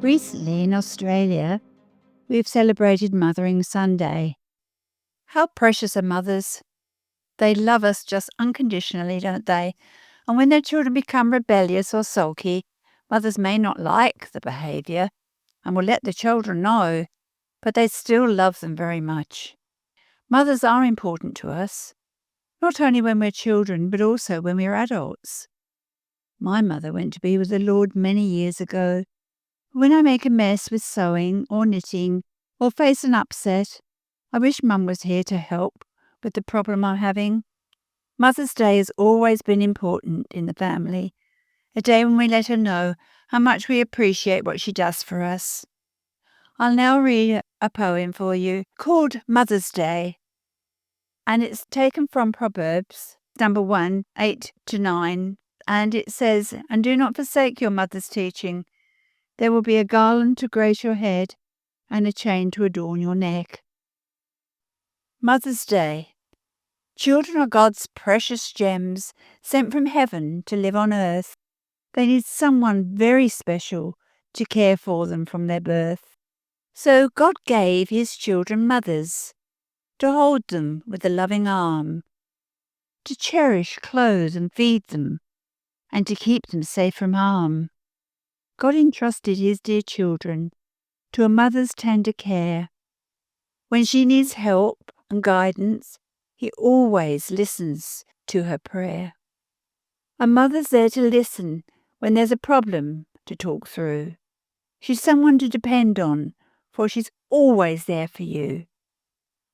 Recently in Australia, we've celebrated Mothering Sunday. How precious are mothers! They love us just unconditionally, don't they? And when their children become rebellious or sulky, mothers may not like the behaviour and will let the children know, but they still love them very much. Mothers are important to us, not only when we're children, but also when we're adults. My mother went to be with the Lord many years ago. When I make a mess with sewing or knitting or face an upset, I wish Mum was here to help with the problem I'm having. Mother's Day has always been important in the family, a day when we let her know how much we appreciate what she does for us. I'll now read a poem for you called Mother's Day, and it's taken from Proverbs number 1, 8-9, and it says, "And do not forsake your mother's teaching. There will be a garland to grace your head and a chain to adorn your neck." Mother's Day. Children are God's precious gems sent from heaven to live on earth. They need someone very special to care for them from their birth. So God gave His children mothers to hold them with a loving arm, to cherish, clothe and feed them, and to keep them safe from harm. God entrusted His dear children to a mother's tender care. When she needs help and guidance, He always listens to her prayer. A mother's there to listen when there's a problem to talk through. She's someone to depend on, for she's always there for you.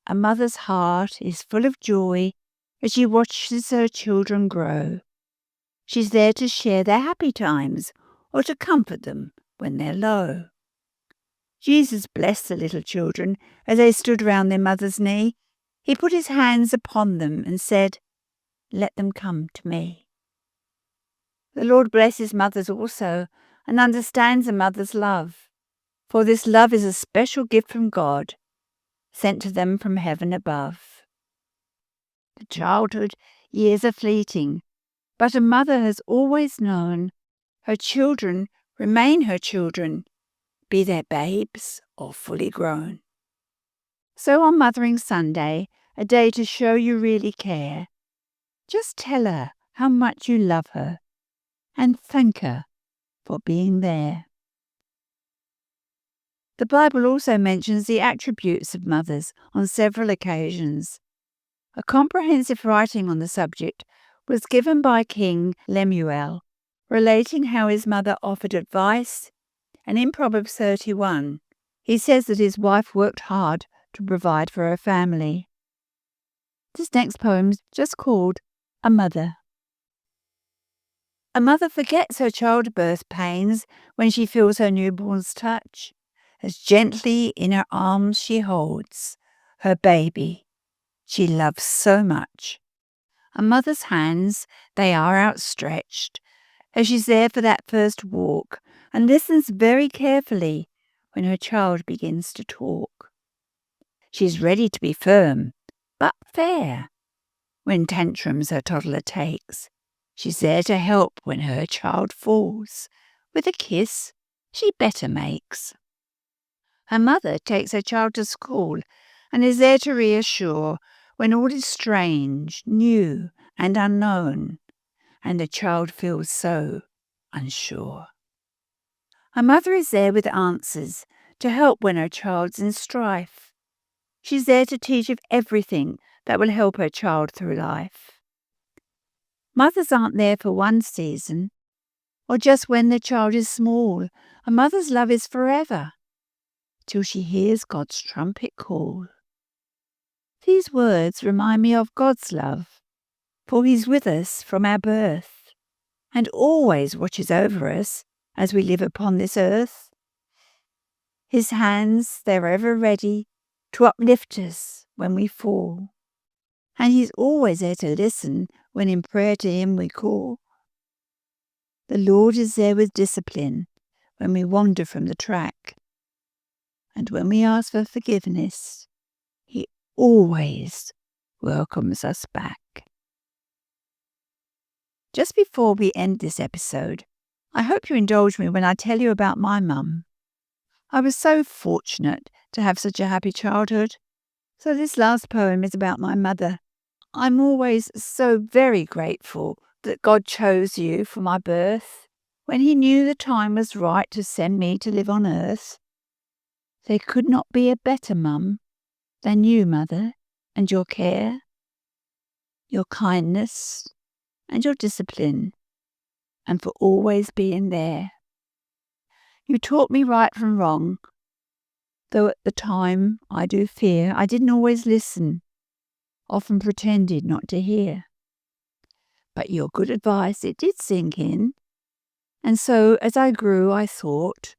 A mother's heart is full of joy as she watches her children grow. She's there to share their happy times or to comfort them when they're low. Jesus blessed the little children as they stood round their mother's knee. He put His hands upon them and said, "Let them come to me." The Lord blesses mothers also and understands a mother's love, for this love is a special gift from God, sent to them from heaven above. The childhood years are fleeting, but a mother has always known her children remain her children, be they babes or fully grown. So on Mothering Sunday, a day to show you really care, just tell her how much you love her and thank her for being there. The Bible also mentions the attributes of mothers on several occasions. A comprehensive writing on the subject was given by King Lemuel, relating how his mother offered advice, and in Proverbs 31, he says that his wife worked hard to provide for her family. This next poem is just called A Mother. A mother forgets her childbirth pains when she feels her newborn's touch, as gently in her arms she holds her baby she loves so much. A mother's hands, they are outstretched, as she's there for that first walk and listens very carefully when her child begins to talk. She's ready to be firm, but fair, when tantrums her toddler takes. She's there to help when her child falls. With a kiss, she better makes. Her mother takes her child to school and is there to reassure when all is strange, new and unknown, and the child feels so unsure. Her mother is there with answers to help when her child's in strife. She's there to teach of everything that will help her child through life. Mothers aren't there for one season, or just when the child is small. A mother's love is forever, till she hears God's trumpet call. These words remind me of God's love, for He's with us from our birth, and always watches over us as we live upon this earth. His hands, they're ever ready to uplift us when we fall, and He's always there to listen when in prayer to Him we call. The Lord is there with discipline when we wander from the track, and when we ask for forgiveness, He always welcomes us back. Just before we end this episode, I hope you indulge me when I tell you about my mum. I was so fortunate to have such a happy childhood. So this last poem is about my mother. I'm always so very grateful that God chose you for my birth. When he knew the time was right to send me to live on earth, there could not be a better mum than you, Mother, and your care, your kindness, and your discipline, and for always being there. You taught me right from wrong, though at the time I do fear I didn't always listen, often pretended not to hear. But your good advice, it did sink in, and so as I grew I thought,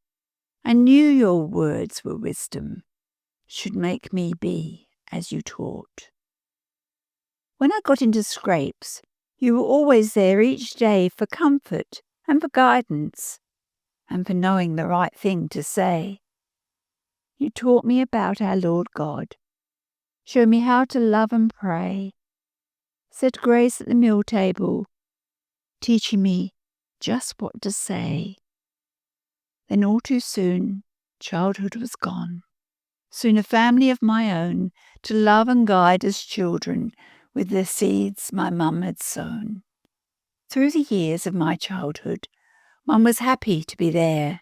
I knew your words were wisdom, should make me be as you taught. When I got into scrapes, you were always there each day for comfort and for guidance, and for knowing the right thing to say. You taught me about our Lord God, showed me how to love and pray, said grace at the meal table, teaching me just what to say. Then all too soon, childhood was gone. Soon a family of my own to love and guide as children with the seeds my mum had sown. Through the years of my childhood, Mum was happy to be there.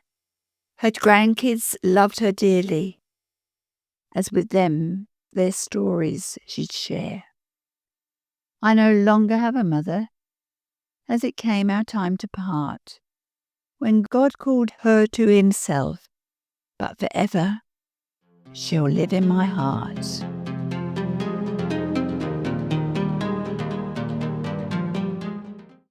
Her grandkids loved her dearly, as with them their stories she'd share. I no longer have a mother, as it came our time to part, when God called her to himself, but forever she'll live in my heart.